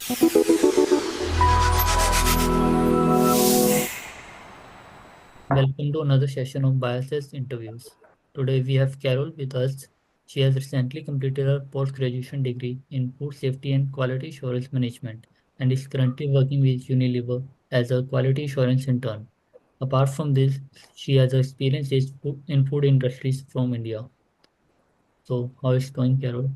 Welcome to another session of Biases Interviews. Today we have Carol with us. She has recently completed her post-graduation degree in food safety and quality assurance management and is currently working with Unilever as a quality assurance intern. Apart from this, she has experience in food industries from India. So how is it going, Carol?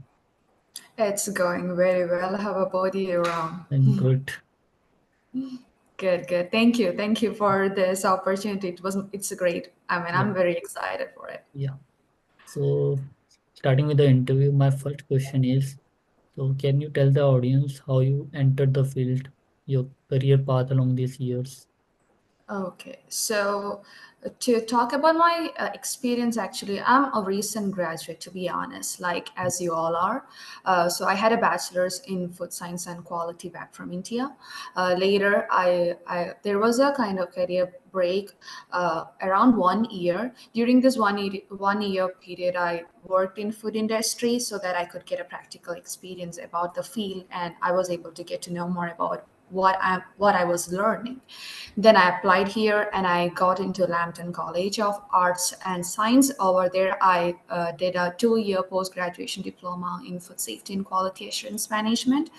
It's going very well. How about you, Ram? I'm good. Good, good. Thank you. Thank you for this opportunity. It's great. Yeah, I'm very excited for it. yeah. So starting with the interview, my first question is, so can you tell the audience how you entered the field, your career path along these years? Okay, so to talk about my experience, actually, I'm a recent graduate, to be honest, like as you all are. So I had a bachelor's in food science and quality back from India. Later, there was a kind of career break around 1 year. During this 1 year period, I worked in food industry so that I could get a practical experience about the field, and I was able to get to know more about what I was learning. Then I applied here and I got into Lambton College of Arts and Science. Over there, I did a 2 year post graduation diploma in food safety and quality assurance management.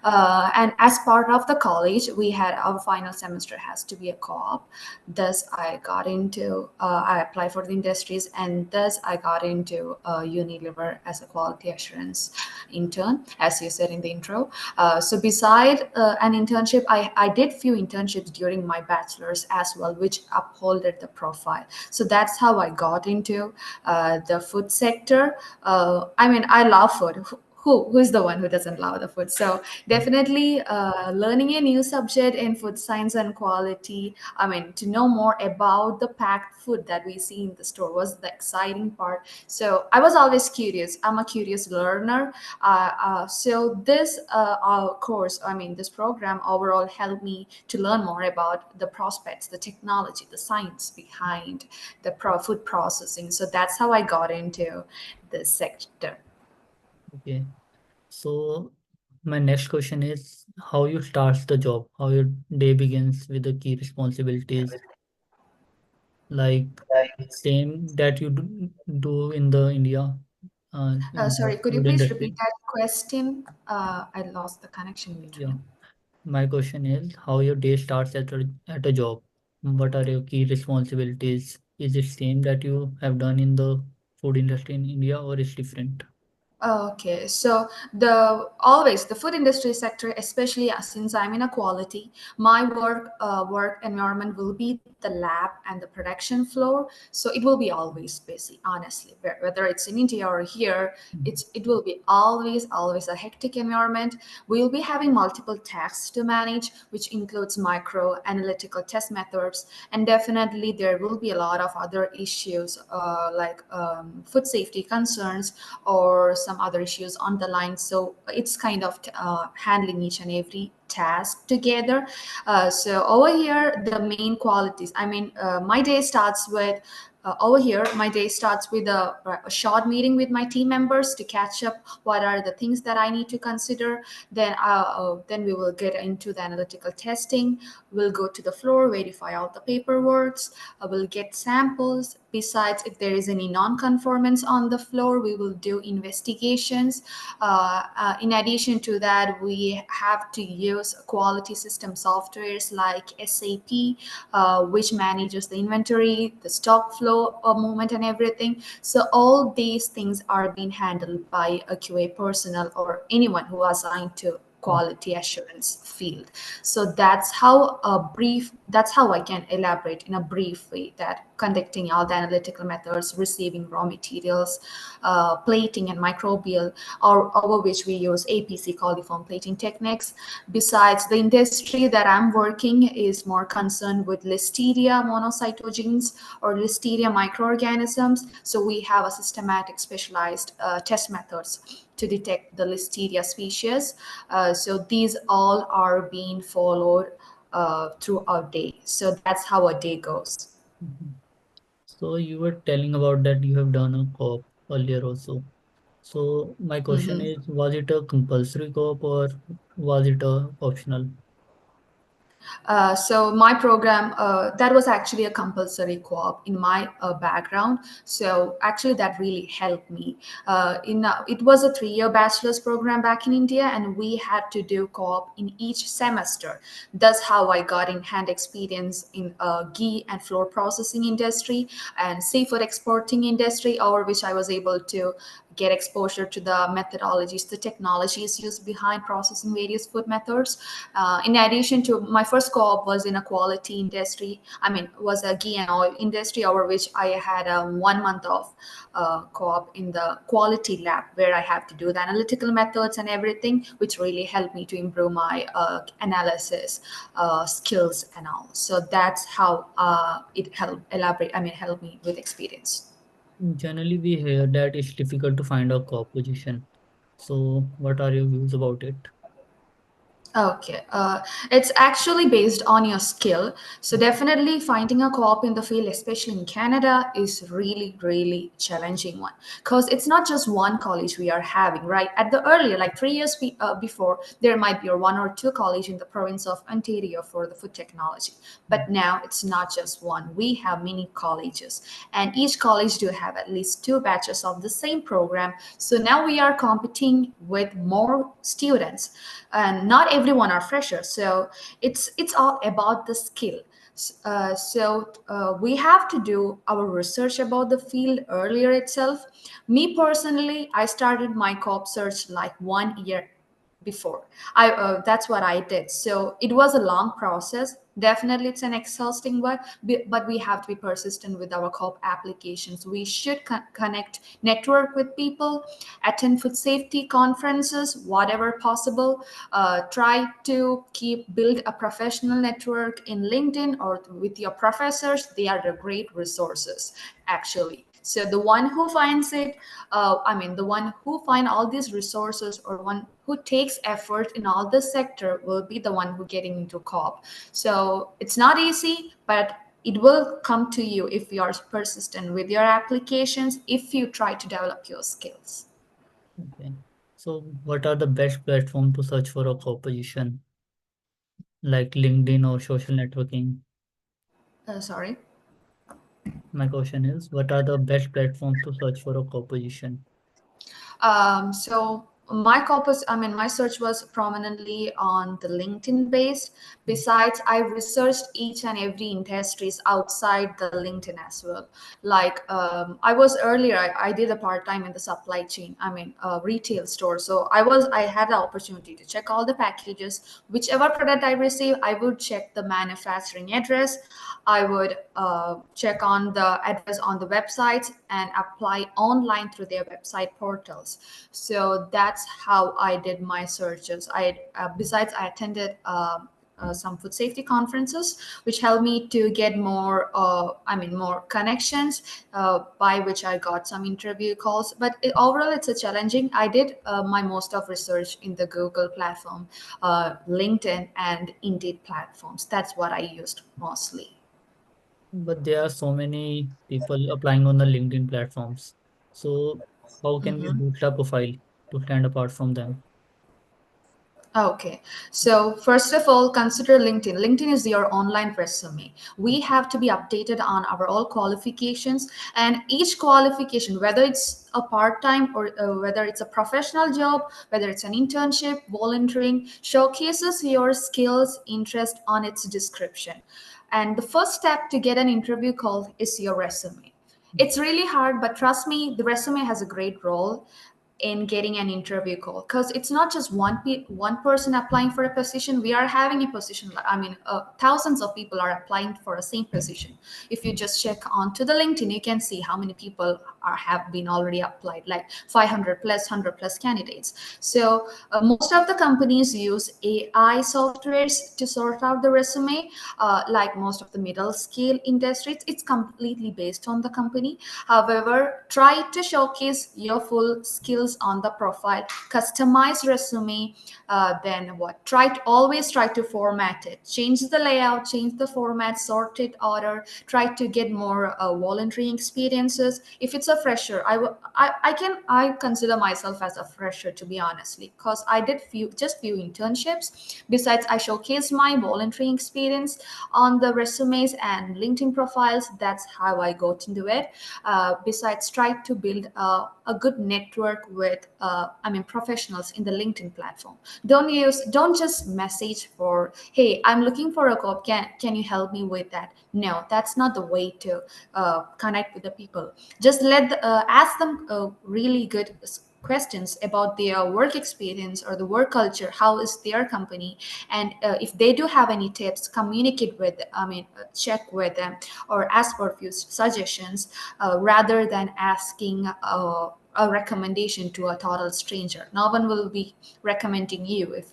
And as part of the college, we had our final semester has to be a co-op. Thus, I applied for the industries, and thus I got into Unilever as a quality assurance intern, as you said in the intro. So beside an internship, I did few internships during my bachelor's as well, which upholded the profile. So that's how I got into the food sector. I love food. Who's the one who doesn't love the food? So definitely learning a new subject in food science and quality, to know more about the packed food that we see in the store was the exciting part. So I was always curious. I'm a curious learner. So this course, this program overall helped me to learn more about the prospects, the technology, the science behind the food processing. So that's how I got into this sector. Okay. So my next question is how you start the job, how your day begins with the key responsibilities, like same that you do in the India, in the Sorry, could you food please industry. repeat that question? I lost the connection Yeah. between. My question is how your day starts at a job. What are your key responsibilities? Is it same that you have done in the food industry in India or is different? Okay, so the food industry sector, especially since I'm in a quality, my work environment will be the lab and the production floor. So it will be always busy, honestly. Whether it's in India or here, Mhm. it will be always a hectic environment. We'll be having multiple tasks to manage, which includes micro analytical test methods, and definitely there will be a lot of other issues like food safety concerns or some other issues on the line. So it's kind of handling each and every task together. So over here, the main qualities. My day starts with. Over here, my day starts with a short meeting with my team members to catch up what are the things that I need to consider. Then we will get into the analytical testing. We'll go to the floor, verify all the paperwork. We'll get samples. Besides, if there is any non-conformance on the floor, we will do investigations. In addition to that, we have to use quality system softwares like SAP, which manages the inventory, the stock flow movement, and everything. So all these things are being handled by a QA personnel or anyone who are assigned to quality assurance field. So that's how I can elaborate in a brief way that conducting all the analytical methods, receiving raw materials, plating and microbial, or over which we use APC coliform plating techniques. Besides, the industry that I'm working is more concerned with Listeria monocytogenes or Listeria microorganisms. So we have a systematic specialized test methods to detect the Listeria species. So these all are being followed through our day. So that's how a day goes. Mhm. So you were telling about that you have done a co-op earlier also. So my question is, was it a compulsory co-op or was it a optional? So my program that was actually a compulsory co-op in my background. So actually, that really helped me. In It was a 3-year bachelor's program back in India, and we had to do co-op in each semester. That's how I got in hand experience in ghee and flour processing industry and seafood exporting industry, over which I was able to get exposure to the methodologies, the technologies used behind processing various food methods. In addition to my first co-op was in a quality industry. I mean, was a ghee and oil industry, over which I had a 1 month of co-op in the quality lab where I have to do the analytical methods and everything, which really helped me to improve my analysis skills and all. So that's how it helped elaborate. I mean, help me with experience. Generally, we hear that it's difficult to find a co-op position. So what are your views about it? Okay, it's actually based on your skill. So definitely finding a co-op in the field, especially in Canada, is really, really challenging one because it's not just one college we are having, right? At the earlier, like 3 years before, there might be one or two college in the province of Ontario for the food technology. But now it's not just one. We have many colleges, and each college do have at least two batches of the same program. So now we are competing with more students, and not everyone are freshers. So it's all about the skill. We have to do our research about the field earlier itself. Me personally, I started my co-op search like 1 year before. That's what I did. So it was a long process. Definitely it's an exhausting one, but we have to be persistent with our co-op applications. We should connect, network with people, attend food safety conferences whatever possible. Try to build a professional network in LinkedIn or with your professors. They are the great resources actually. So the one who finds it, the one who find all these resources, or one who takes effort in all this sector, will be the one who getting into co-op. So it's not easy, but it will come to you if you are persistent with your applications, if you try to develop your skills. Okay. So what are the best platform to search for a co-op position, like LinkedIn or social networking? Sorry. My question is, what are the best platforms to search for a co-op position? So my corpus, I mean, my search was prominently on the LinkedIn based. Besides, I researched each and every industries outside the LinkedIn as well. Like I was earlier, I did a part time in the supply chain. I mean, retail store. So I had the opportunity to check all the packages. Whichever product I receive, I would check the manufacturing address. I would check on the address on the websites and apply online through their website portals. So that's how I did my searches. Besides, I attended some food safety conferences, which helped me to get more connections, by which I got some interview calls. But overall, it's a challenging. I did my most of research in the Google platform, LinkedIn, and Indeed platforms. That's what I used mostly. But there are so many people applying on the LinkedIn platforms. So how can we boost our profile to stand apart from them? Okay. So first of all, consider LinkedIn. LinkedIn is your online resume. We have to be updated on our all qualifications, and each qualification, whether it's a part-time or whether it's a professional job, whether it's an internship, volunteering, showcases your skills, interest on its description. And the first step to get an interview call is your resume. It's really hard, but trust me, the resume has a great role in getting an interview call, because it's not just one person applying for a position. We are having a position, thousands of people are applying for a same position. If you just check onto the LinkedIn, you can see how many people have been already applied, like 500 plus 100 plus candidates. So most of the companies use AI softwares to sort out the resume. Like most of the middle scale industries, it's completely based on the company. However, try to showcase your full skills emphasis on the profile, customize resume, then what? Always try to format it, change the layout, change the format, sort it, order. Try to get more volunteering experiences. If it's a fresher, I consider myself as a fresher, to be honestly, because I did few internships. Besides, I showcased my volunteering experience on the resumes and LinkedIn profiles. That's how I got into it. Besides, try to build a good network with professionals in the LinkedIn platform. Don't just message for, hey, I'm looking for a cop, can you help me with that? No, that's not the way to connect with the people. Just ask them really good questions about their work experience or the work culture. How is their company? And if they do have any tips, communicate with, check with them or ask for a few suggestions, rather than asking a recommendation to a total stranger. No one will be recommending you if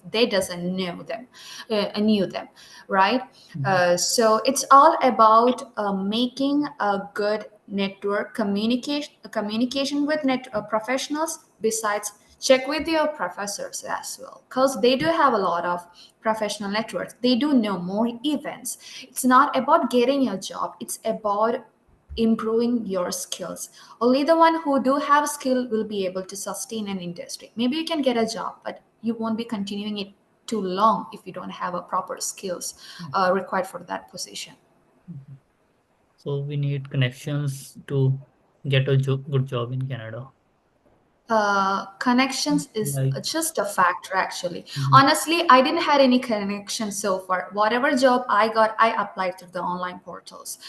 they doesn't knew them, right? Mhm. So it's all about making a good network communication with professionals. Besides, check with your professors as well, because they do have a lot of professional networks. They do know more events. It's not about getting a job, it's about improving your skills. Only the one who do have skill will be able to sustain an industry. Maybe you can get a job, but you won't be continuing it too long if you don't have a proper skills required for that position. Mhm. So we need connections to get a good job in Canada. Connections is Like, just a factor, actually. mhm, Honestly, I didn't had any connections so far. Whatever job I got, I applied to the online portals.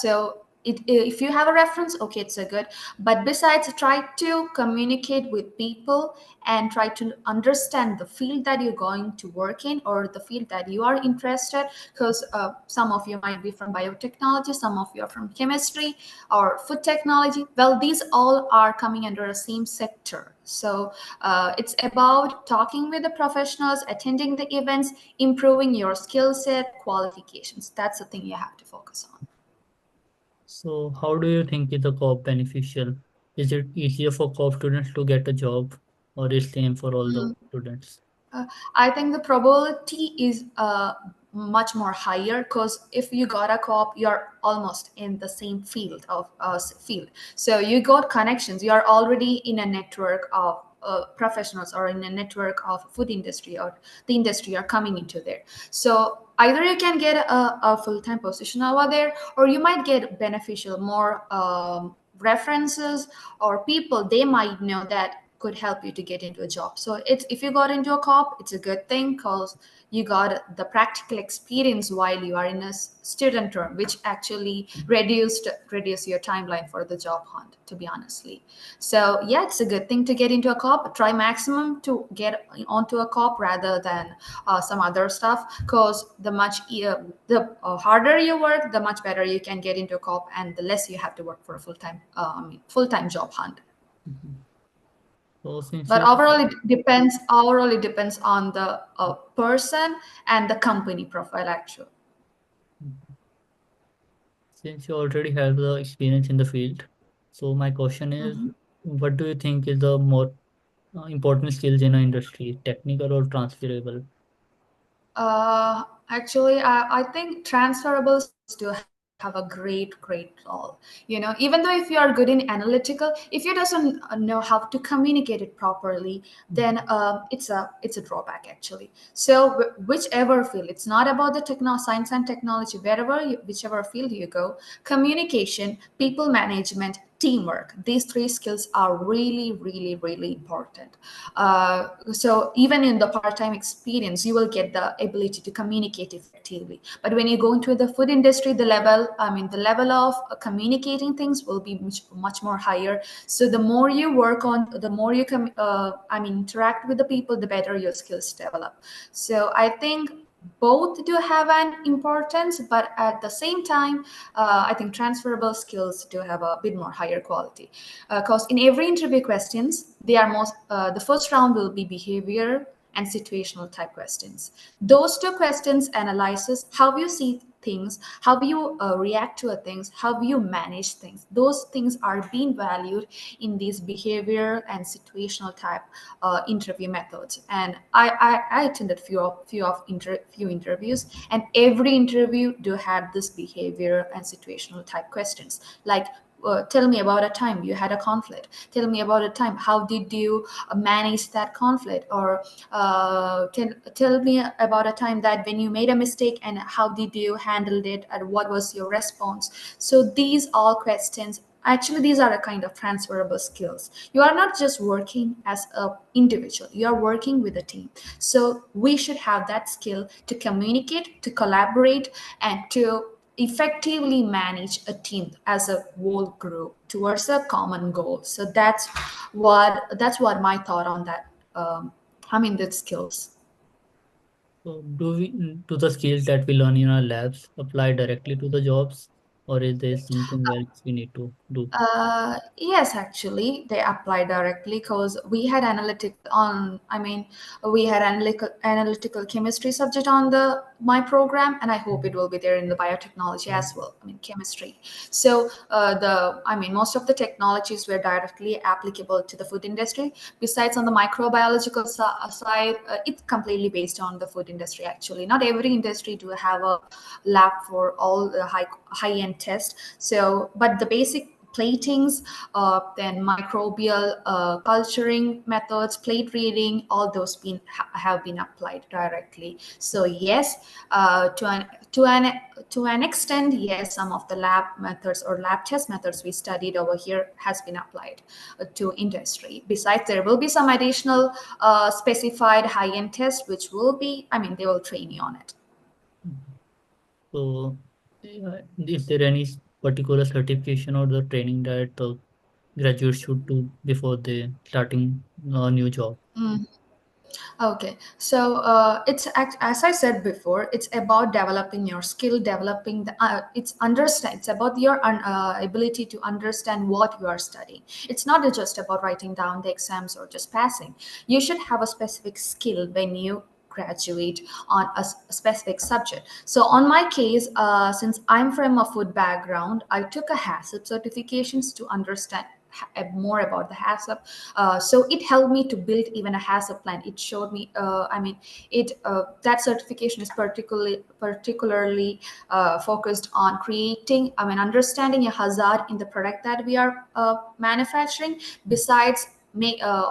So if you have a reference, okay, it's a good. But besides, try to communicate with people and try to understand the field that you're going to work in or the field that you are interested. Because some of you might be from biotechnology, some of you are from chemistry or food technology. Well, these all are coming under the same sector. So it's about talking with the professionals, attending the events, improving your skill set, qualifications. That's the thing you have to focus on. so how do you think is a co-op beneficial? Is it easier for co-op students to get a job, or is same for all the students? I think the probability is much more higher, because if you got a co-op, you're almost in the same field. So you got connections. You are already in a network of professionals or in a network of food industry or the industry are coming into there. So either you can get a full-time position over there, or you might get beneficial more references or people they might know that could help you to get into a job. So it's if you got into a co-op, it's a good thing because you got the practical experience while you are in a student term, which actually reduce your timeline for the job hunt, to be honestly. So yeah, it's a good thing to get into a co-op. Try maximum to get onto a co-op rather than some other stuff, because the harder you work, the much better you can get into a co-op, and the less you have to work for a full-time job hunt. Mhm. So since But you overall it depends on the person and the company profile, actually. since you already have the experience in the field, so my question is, what do you think is the more important skills in an industry, technical or transferable? Actually, I think transferable skills do have a great role. Even though if you are good in analytical, if you doesn't know how to communicate it properly, then it's a drawback, actually. So whichever field, it's not about the science and technology. Whichever field you go, communication, people management, teamwork, these three skills are really, really, really important. So even in the part-time experience, you will get the ability to communicate effectively. But when you go into the food industry, the level of communicating things will be much more higher. So the more you work on, the more you interact with the people, the better your skills develop. So I think both do have an importance, but at the same time, I think transferable skills do have a bit more higher quality. Because in every interview questions, they are most the first round will be behavior, and situational type questions. Those two questions analyzes how you see things, how you react to a things, how you manage things. Those things are being valued in these behavioral and situational type interview methods. And I attended few interviews, and every interview do have this behavior and situational type questions, like tell me about a time you had a conflict, tell me about a time how did you manage that conflict, or tell me about a time that when you made a mistake and how did you handle it and what was your response. So these all questions, actually these are a kind of transferable skills. You are not just working as a individual, you are working with a team. So we should have that skill to communicate, to collaborate, and to effectively manage a team as a whole group towards a common goal. So that's what my thought on that. The skills. So do the skills that we learn in our labs apply directly to the jobs, or is there something else we need to do? Yes, actually, they apply directly because we had analytic on. We had analytical chemistry subject on the my program, and I hope it will be there in the biotechnology Yeah. as well. Chemistry. So most of the technologies were directly applicable to the food industry. Besides, on the microbiological side, it's completely based on the food industry. Actually, not every industry do have a lab for all the high end tests. So, but the basic platings, then microbial culturing methods, plate reading, all those have been applied directly. So yes, to an extent, yes, some of the lab methods or lab test methods we studied over here has been applied to industry. Besides, there will be some additional specified high-end tests, which will be, they will train you on it. Mhm. So, is there any particular certification or the training that graduates should do before they starting a new job? Mm. Okay, so as I said before, it's about developing your skill, developing it's about your ability to understand what you are studying. It's not just about writing down the exams or just passing. You should have a specific skill when you graduate on a specific subject. So on my case, since I'm from a food background, I took a HACCP certifications to understand more about the HACCP. So it helped me to build even a HACCP plan. It showed me, that certification is particularly focused on understanding a hazard in the product that we are manufacturing. Besides,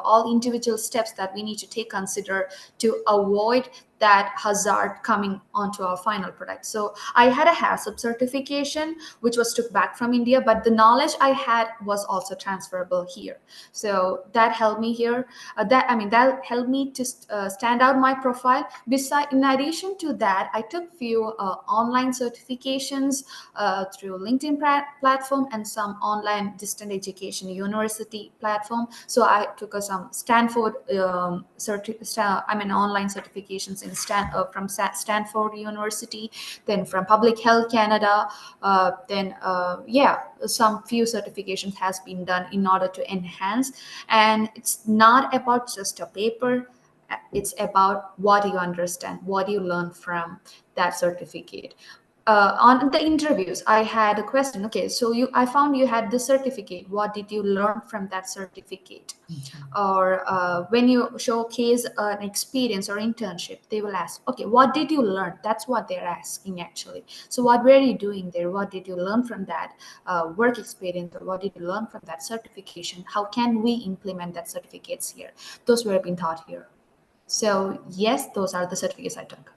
all individual steps that we need to take consider to avoid that hazard coming onto our final product. So I had a HACCP certification, which was took back from India, but the knowledge I had was also transferable here. So that helped me here. That helped me to stand out my profile. In addition to that, I took few online certifications through LinkedIn platform and some online distant education university platform. So I took some Stanford online certifications in Stanford University, then from Public Health Canada, some few certifications has been done in order to enhance. And it's not about just a paper, it's about what you understand, what you learn from that certificate. On the interviews, I had a question. Okay, so I found you had the certificate. What did you learn from that certificate? Mhm. Or when you showcase an experience or internship, they will ask, okay, what did you learn? That's what they're asking actually. So what were you doing there? What did you learn from that work experience, or what did you learn from that certification? How can we implement that certificates here? Those were being taught here. So yes, those are the certificates I took.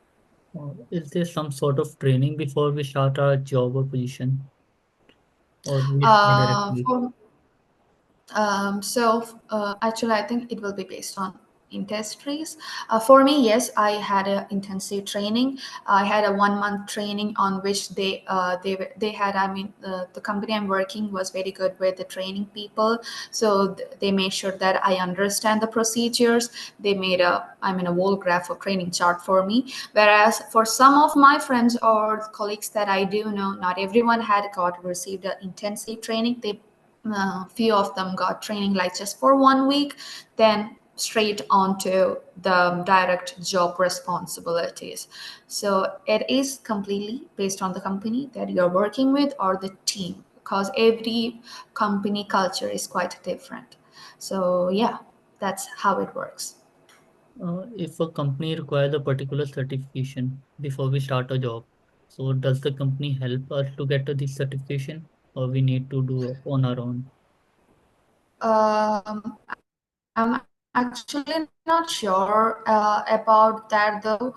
Is there some sort of training before we start our job or position, or we start directly? For Actually, I think it will be based on industries. For me, yes, I had a intensive training. I had a 1 month training on which they had. The company I'm working was very good with the training people, so they made sure that I understand the procedures. They made a whole graph of training chart for me. Whereas for some of my friends or colleagues that I do know, not everyone had got received an intensive training. Few of them got training like just for 1 week, then straight onto the direct job responsibilities. So it is completely based on the company that you're working with or the team, because every company culture is quite different. So yeah, that's how it works. If a company requires a particular certification before we start a job, so does the company help us to get to this certification, or we need to do on our own? I'm actually not sure about that though.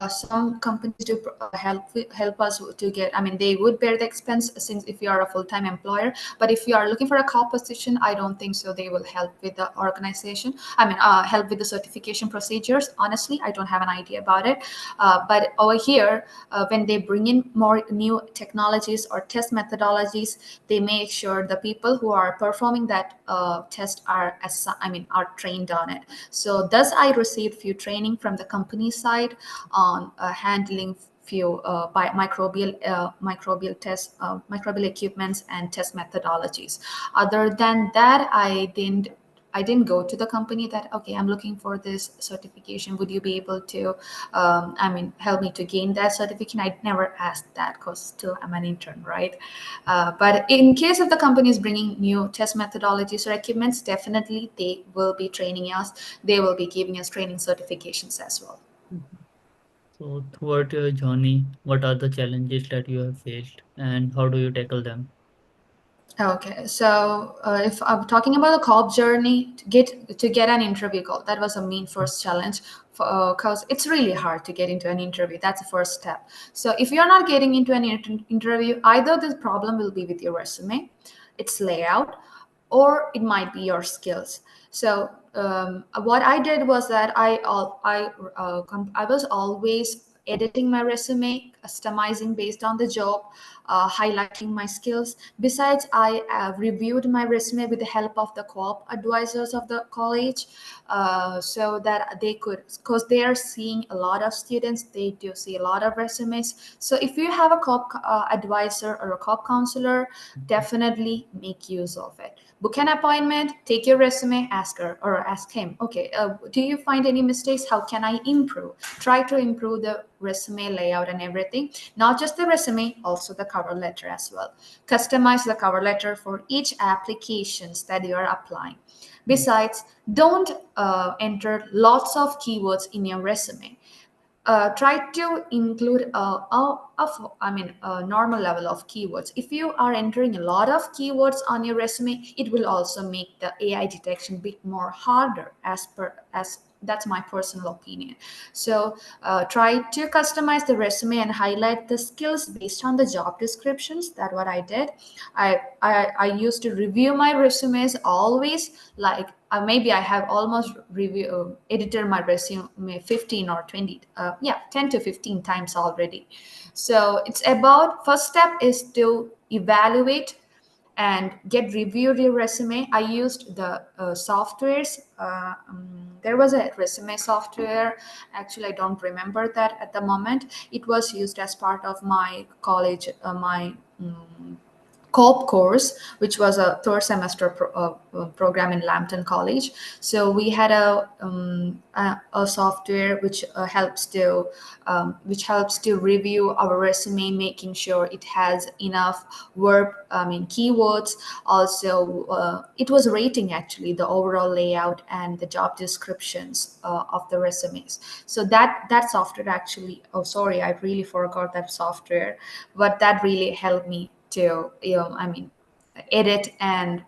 Some companies do help us to get. I mean, they would bear the expense since if you are a full-time employer. But if you are looking for a co position, I don't think so. They will help with the organization. I mean, help with the certification procedures. Honestly, I don't have an idea about it. But over here, when they bring in more new technologies or test methodologies, they make sure the people who are performing that test are I mean are trained on it. So thus I received few training from the company side on handling few microbial test microbial equipments and test methodologies. Other than that, I didn't go to the company that, okay, I'm looking for this certification. Would you be able to, I mean, help me to gain that certification? I never asked that because still I'm an intern, right? But in case of the company is bringing new test methodologies or equipments, definitely they will be training us. They will be giving us training certifications as well. Mhm. So throughout your journey, what are the challenges that you have faced, and how do you tackle them? Okay, so if I'm talking about the co-op journey to get an interview call, that was a main first challenge, because it's really hard to get into an interview. That's the first step. So if you're not getting into an interview, either the problem will be with your resume, its layout, or it might be your skills. So what I did was that I was always editing my resume, customizing based on the job, highlighting my skills. Besides, I reviewed my resume with the help of the co-op advisors of the college, so that they could, because they are seeing a lot of students, they do see a lot of resumes. So if you have a co-op advisor or a co-op counselor, definitely make use of it. Book an appointment, take your resume, ask her or ask him, okay, do you find any mistakes? How can I improve? Try to improve the resume layout and everything. Not just the resume, also the cover letter as well. Customize the cover letter for each applications that you are applying. Besides, don't enter lots of keywords in your resume. Try to include a normal level of keywords. If you are entering a lot of keywords on your resume, it will also make the AI detection bit more harder, as that's my personal opinion. So try to customize the resume and highlight the skills based on the job descriptions. That's what I did. I used to review my resumes always, like maybe I have almost edited my resume 15 or 20, 10 to 15 times already. So it's about, first step is to evaluate and get reviewed your resume. I used the softwares. There was a resume software. Actually, I don't remember that at the moment. It was used as part of my college, my co-op course, which was a third semester program in Lambton College. So we had a software which helps to review our resume, making sure it has enough keywords. Also, it was rating actually the overall layout and the job descriptions of the resumes. So that software actually, oh sorry, I really forgot that software, but that really helped me to edit and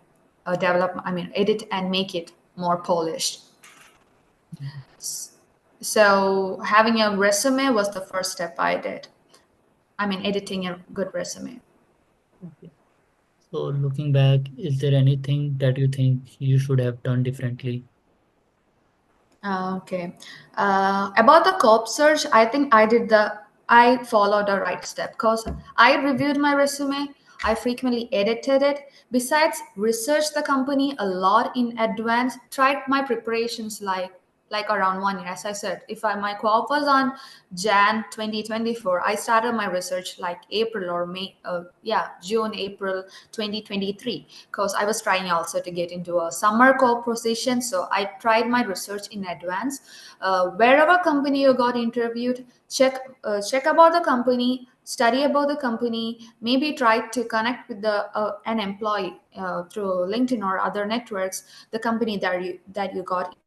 edit and make it more polished. So having a resume was the first step I did. I mean, editing a good resume. Okay. So looking back, is there anything that you think you should have done differently? Okay. About the co-op search, I think I followed the right step, because I reviewed my resume, I frequently edited it. Besides, researched the company a lot in advance, tried my preparations like like around 1 year. As I said, if my co-op was on Jan 2024, I started my research like April or May, yeah, June, April 2023, because I was trying also to get into a summer co-op position. So I tried my research in advance. Wherever company you got interviewed, check about the company, study about the company, maybe try to connect with the an employee through LinkedIn or other networks, the company that you got interviewed.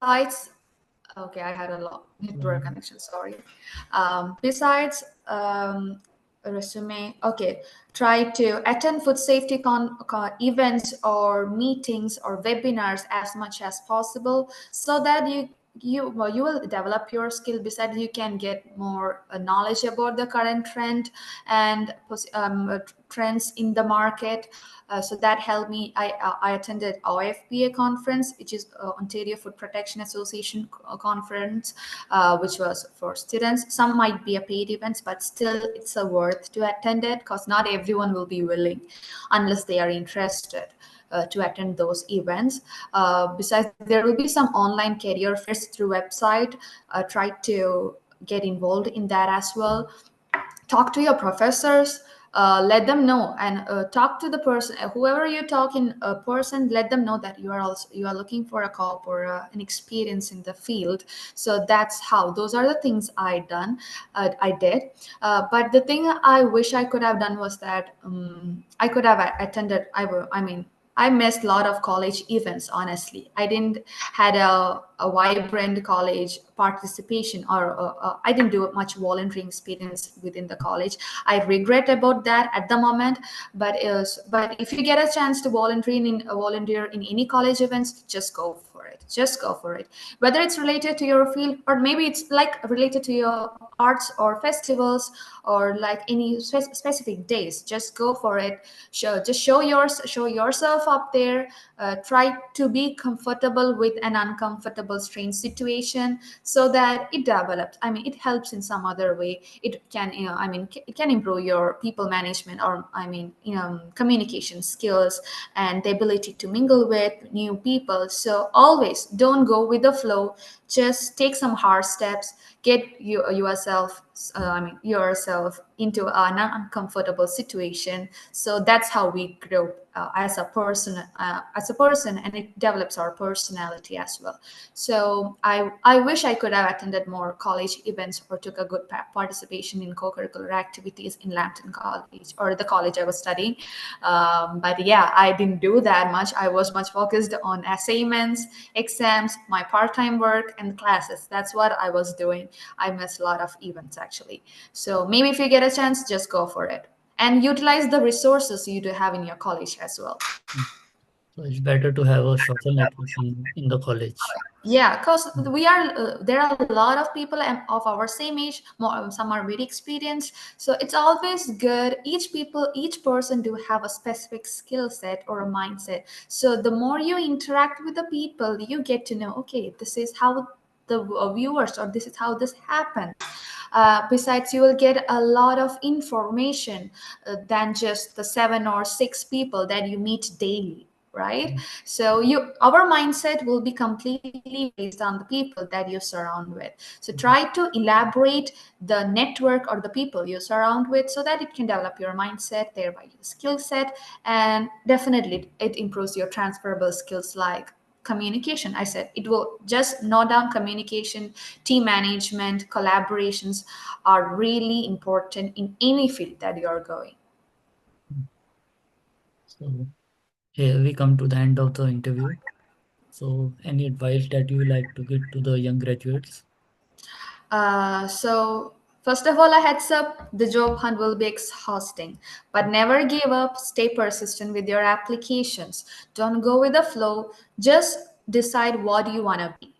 Besides, okay, I had a network Um, connection, sorry. Besides resume, okay, try to attend food safety events or meetings or webinars as much as possible, so that you will develop your skill. Besides, you can get more knowledge about the current trend and trends in the market. So that helped me. I attended OFPA conference, which is Ontario Food Protection Association conference, which was for students. Some might be a paid events, but still it's a worth to attend it, because not everyone will be willing unless they are interested to attend those events. Besides, there will be some online career fairs through website. Try to get involved in that as well. Talk to your professors, let them know, and talk to the person, whoever you're talking a person, let them know that you are looking for a co-op or an experience in the field. So that's how, those are the things I did. But the thing I wish I could have done was that I could have attended, I mean, I missed a lot of college events. Honestly, I didn't had a vibrant college participation, or I didn't do much volunteering experience within the college. I regret about that at the moment. But if you get a chance to volunteer in any college events, just go for it. Just go for it. Whether it's related to your field, or maybe it's like related to your arts or festivals, or like any specific days, just go for it. Show yourself up there. Try to be comfortable with an uncomfortable, strange situation, so that it develops. I mean, it helps in some other way. It can, it can improve your people management, or communication skills, and the ability to mingle with new people. So always don't go with the flow. Just take some hard steps. Get yourself into an uncomfortable situation. So that's how we grow as a person, and it develops our personality as well. So I wish I could have attended more college events, or took a good participation in co-curricular activities in Lambton College, or the college I was studying. But yeah, I didn't do that much. I was much focused on assignments, exams, my part-time work, and classes. That's what I was doing. I missed a lot of events actually. So maybe if you get a chance, just go for it, and utilize the resources you do have in your college as well. so it's better to have a social network in the college. Yeah, because Mm, there are a lot of people of our same age. Some are very experienced, so it's always good. Each person do have a specific skill set or a mindset. So the more you interact with the people, you get to know, okay, this is how the viewers, or this is how this happens. Besides, you will get a lot of information than just the 7 or 6 people that you meet daily, right? mm, So our mindset will be completely based on the people that you surround with. So try to elaborate the network or the people you surround with, so that it can develop your mindset, thereby your skill set. And definitely it improves your transferable skills, like communication. I said it will just note down communication, team management, collaborations are really important in any field that you are going. mm. So here we come to the end of the interview. So any advice that you like to give to the young graduates? So first of all, a heads up, the job hunt will be exhausting, but never give up. Stay persistent with your applications. Don't go with the flow. Just decide what you want to be.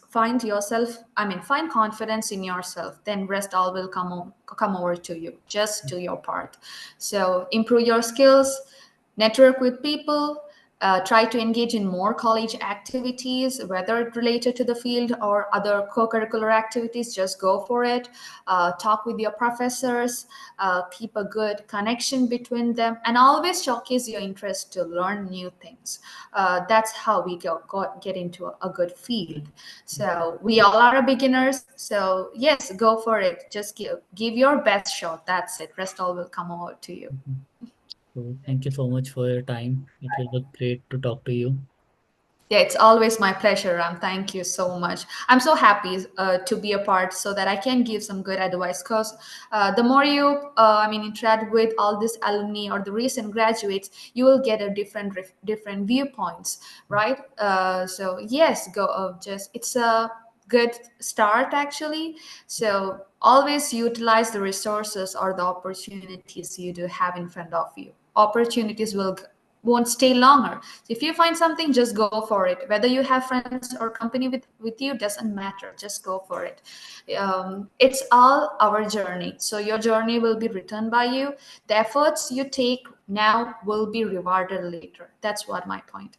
Find yourself, find confidence in yourself. Then rest all will come over to you. Just do your part. So improve your skills, network with people, Try to engage in more college activities, whether related to the field or other co-curricular activities. Just go for it. Talk with your professors, keep a good connection between them, and always showcase your interest to learn new things. That's how we get into a good field. So we all are beginners. So yes, go for it. Just give your best shot. That's it. Rest all will come over to you. Mhm. So thank you so much for your time. It was great to talk to you. Yeah, it's always my pleasure, Ram. Thank you so much. I'm so happy to be a part so that I can give some good advice. Because the more you, interact with all these alumni or the recent graduates, you will get a different viewpoints, right? So yes, go. Just it's a good start actually. So always utilize the resources or the opportunities you do have in front of you. Opportunities won't stay longer. So if you find something, just go for it. Whether you have friends or company with you doesn't matter. Just go for it. It's all our journey. So your journey will be written by you. The efforts you take now will be rewarded later. That's what my point.